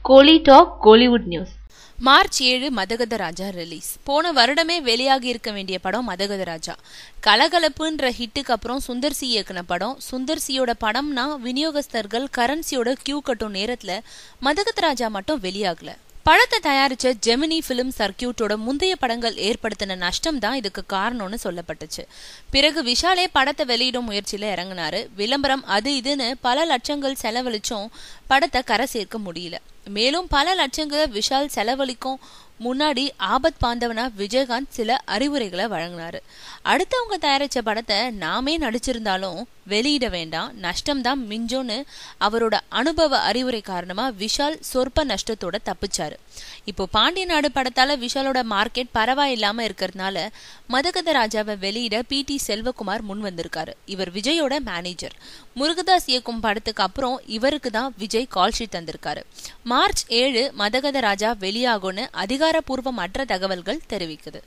கோலி talk Kollywood news. March 7 மதகத ராஜா release. போன வருடமே வெளியாகி இருக்க வேண்டிய படம் மதகத ராஜா. கலகலப்புன்ற ஹிட்டுக்கு அப்புறம் சுந்தர் சி இயக்குன படம். சுந்தர் சியோட படம்னா விநியோகஸ்தர்கள் கரன்சியோட கியூ கட்டும் நேரத்துல மதகத ராஜா மட்டும் வெளியாகல. படத்தை தயாரிச்ச ஜெமினி பிலிம் சர்க்கியூட்டோட முந்தைய படங்கள் ஏற்படுத்தின நஷ்டம் தான் இதுக்கு காரணம்னு சொல்லப்பட்டுச்சு. பிறகு விஷாலே படத்தை வெளியிடும் முயற்சியில இறங்கினாரு. விளம்பரம் அது இதுன்னு பல லட்சங்கள் செலவழிச்சும் படத்தை கரை சேர்க்க முடியல. மேலும் பல லட்சங்களை விஷால் செலவழிக்கும் முன்னாடி ஆபத் பாந்தவனா விஜயகாந்த் சில அறிவுரைகளை வழங்கினாரு. அடுத்தவங்க தயாரிச்ச படத்தை நாமே நடிச்சிருந்தாலும் வெளியிட வேண்டாம், நஷ்டம்தான் மிஞ்சோன்னு அவரோட அனுபவ அறிவுரை காரணமா விஷால் சொற்ப நஷ்டத்தோட தப்பிச்சாரு. இப்போ பாண்டிய நாடு படத்தால விஷாலோட மார்க்கெட் பரவாயில்லாம இருக்கிறதுனால மதகத ராஜாவை வெளியிட PT செல்வகுமார் முன் வந்திருக்காரு. இவர் விஜயோட மேனேஜர். முருகதாஸ் இயக்கும் படத்துக்கு அப்புறம் இவருக்கு தான் விஜய் கால்ஷீட் தந்திருக்காரு. மார்ச் 7 மதகத ராஜா வெளியாகும்னு அதிகாரப்பூர்வமற்ற தகவல்கள் தெரிவிக்குது.